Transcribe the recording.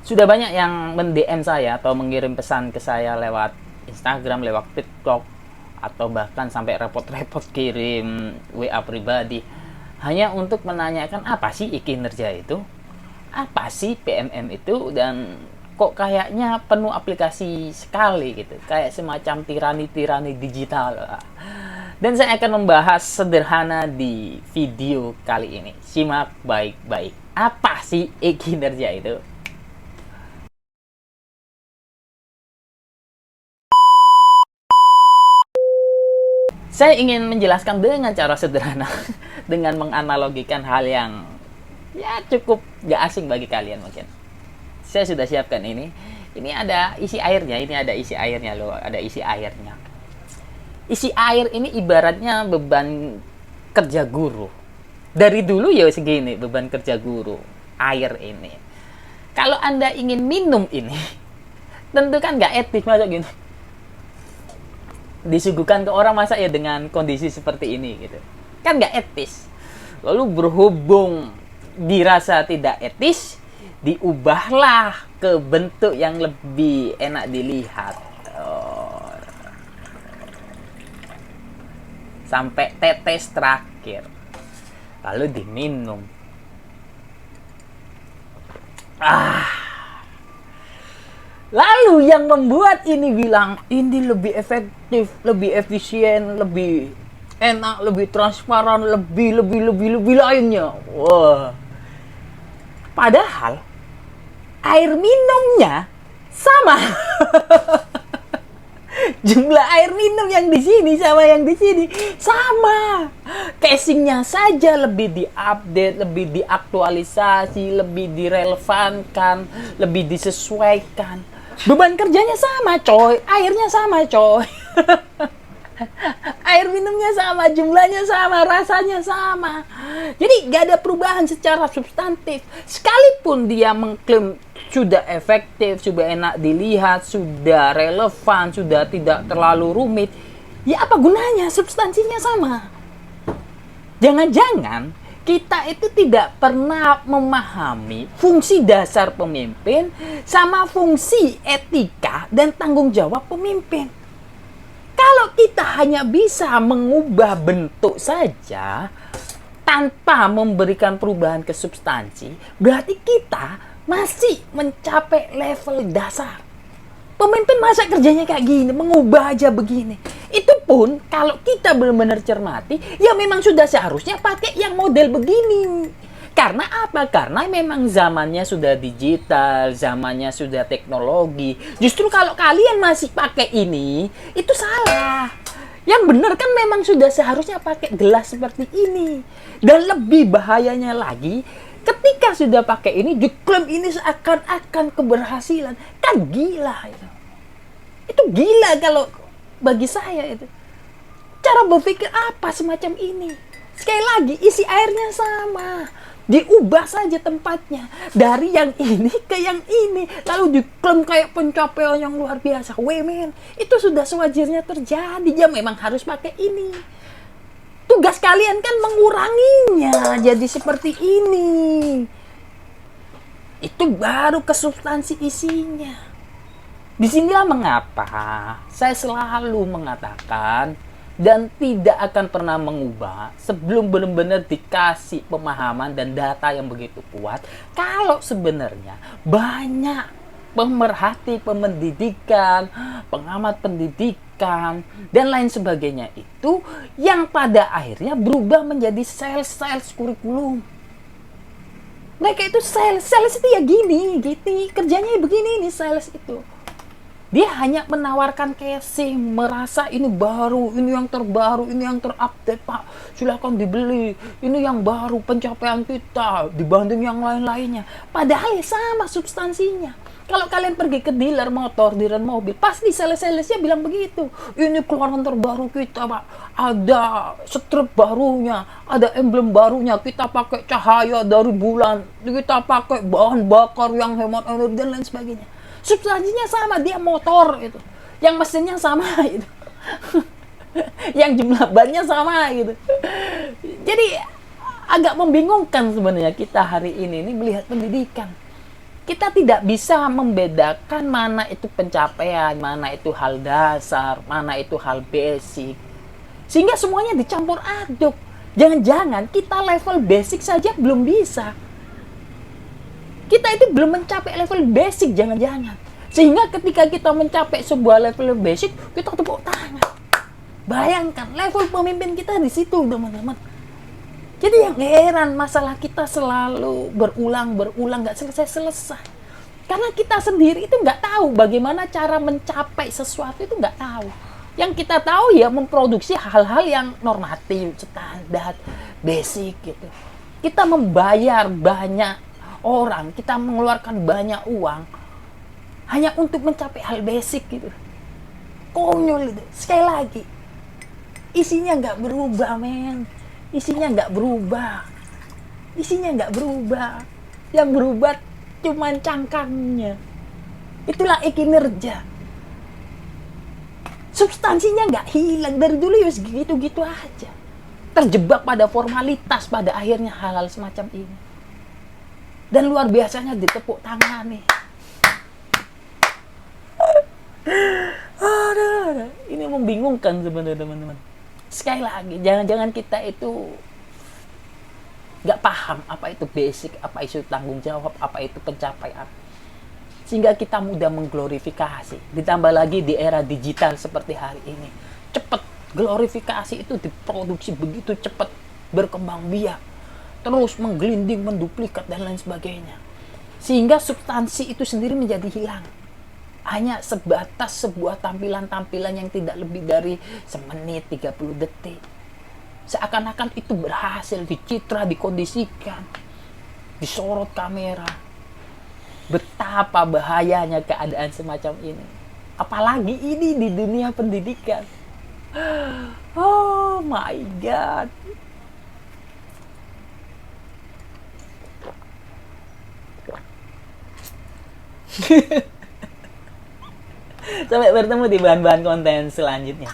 Sudah banyak yang men-DM saya atau mengirim pesan ke saya lewat Instagram, lewat TikTok, atau bahkan sampai repot-repot kirim WA pribadi hanya untuk menanyakan apa sih kinerja itu, apa sih PMM itu, dan kok kayaknya penuh aplikasi sekali gitu, kayak semacam tirani-tirani digital. Dan saya akan membahas sederhana di video kali ini. Simak baik-baik. Apa sih kinerja itu? Saya ingin menjelaskan dengan cara sederhana dengan menganalogikan hal yang ya cukup gak asing bagi kalian mungkin. Saya sudah siapkan ini. Ini ada isi airnya, ini ada isi airnya loh, ada isi airnya. Isi air ini ibaratnya beban kerja guru. Dari dulu ya segini beban kerja guru, air ini. Kalau Anda ingin minum ini, tentu kan gak etis masuk gini. Disuguhkan ke orang masa ya dengan kondisi seperti ini gitu, kan nggak etis. Lalu berhubung dirasa tidak etis, diubahlah ke bentuk yang lebih enak dilihat. Sampai tetes terakhir, lalu diminum. Lalu yang membuat ini bilang ini lebih efektif, lebih efisien, lebih enak, lebih transparan, lebih lainnya. Wah. Padahal air minumnya sama. Jumlah air minum yang di sini sama yang di sini sama. Casingnya saja lebih diupdate, lebih diaktualisasi, lebih direlevankan, lebih disesuaikan. Beban kerjanya sama, coy. Airnya sama, coy. Air minumnya sama, jumlahnya sama, rasanya sama. Jadi gak ada perubahan secara substantif. Sekalipun dia mengklaim sudah efektif, sudah enak dilihat, sudah relevan, sudah tidak terlalu rumit, ya apa gunanya? Substansinya sama. Jangan-jangan kita itu tidak pernah memahami fungsi dasar pemimpin sama fungsi etika dan tanggung jawab pemimpin. Kalau kita hanya bisa mengubah bentuk saja tanpa memberikan perubahan ke substansi, berarti kita masih mencapai level dasar. Pemimpin masa kerjanya kayak gini, mengubah aja begini. Itu pun kalau kita benar-benar cermati, ya memang sudah seharusnya pakai yang model begini. Karena apa? Karena memang zamannya sudah digital, zamannya sudah teknologi. Justru kalau kalian masih pakai ini, itu salah. Yang benar kan memang sudah seharusnya pakai gelas seperti ini. Dan lebih bahayanya lagi, ketika sudah pakai ini, diklaim ini seakan-akan keberhasilan. Kan gila itu. Itu gila kalau bagi saya itu. Cara berpikir apa semacam ini? Sekali lagi, isi airnya sama. Diubah saja tempatnya. Dari yang ini ke yang ini. Lalu diklaim kayak pencapaian yang luar biasa. Men, itu sudah sewajarnya terjadi. Ya memang harus pakai ini. Tugas kalian kan menguranginya jadi seperti ini. Itu baru ke substansi isinya. Disinilah mengapa saya selalu mengatakan dan tidak akan pernah mengubah sebelum benar-benar dikasih pemahaman dan data yang begitu kuat. Kalau sebenarnya banyak pemerhati pendidikan, pengamat pendidikan, dan lain sebagainya itu yang pada akhirnya berubah menjadi sales kurikulum. Mereka itu sales itu ya gini, kerjanya begini nih sales itu. Dia hanya menawarkan casing, merasa ini baru, ini yang terbaru, ini yang terupdate, Pak. Silakan dibeli. Ini yang baru pencapaian kita dibanding yang lain-lainnya. Padahal ya sama substansinya. Kalau kalian pergi ke dealer motor, dealer mobil, pasti sales-salesnya bilang begitu. Ini keluaran terbaru kita, Pak. Ada strip barunya, ada emblem barunya. Kita pakai cahaya dari bulan, kita pakai bahan bakar yang hemat energi dan lain sebagainya. Substansinya sama, dia motor itu, yang mesinnya sama itu, yang jumlah bannya sama gitu. Jadi agak membingungkan sebenarnya kita hari ini melihat pendidikan. Kita tidak bisa membedakan mana itu pencapaian, mana itu hal dasar, mana itu hal basic. Sehingga semuanya dicampur aduk. Jangan-jangan kita level basic saja belum bisa. Kita itu belum mencapai level basic, jangan-jangan. Sehingga ketika kita mencapai sebuah level basic, kita tepuk tangan. Bayangkan, level pemimpin kita di situ, teman-teman. Jadi yang heran, masalah kita selalu berulang, nggak selesai-selesai. Karena kita sendiri itu nggak tahu bagaimana cara mencapai sesuatu, itu nggak tahu. Yang kita tahu ya memproduksi hal-hal yang normatif, standar, basic gitu. Kita membayar banyak orang, kita mengeluarkan banyak uang hanya untuk mencapai hal basic gitu. Konyol itu. Sekali lagi, isinya nggak berubah, men. Isinya nggak berubah. Yang berubah cuman cangkangnya. Itulah kinerja. Substansinya nggak hilang. Dari dulu ya gitu-gitu aja. Terjebak pada formalitas pada akhirnya hal-hal semacam ini. Dan luar biasanya ditepuk tangan nih. Ini membingungkan sebenarnya, teman-teman. Sekali lagi, jangan-jangan kita itu nggak paham apa itu basic, apa itu tanggung jawab, apa itu pencapaian. Sehingga kita mudah mengglorifikasi. Ditambah lagi di era digital seperti hari ini. Cepat, glorifikasi itu diproduksi begitu cepat, berkembang biak. Terus menggelinding, menduplikat, dan lain sebagainya. Sehingga substansi itu sendiri menjadi hilang. Hanya sebatas sebuah tampilan-tampilan yang tidak lebih dari semenit 30 detik. Seakan-akan itu berhasil dicitra, dikondisikan, disorot kamera. Betapa bahayanya keadaan semacam ini. Apalagi ini di dunia pendidikan. Oh my God. Sampai bertemu di bahan-bahan konten selanjutnya.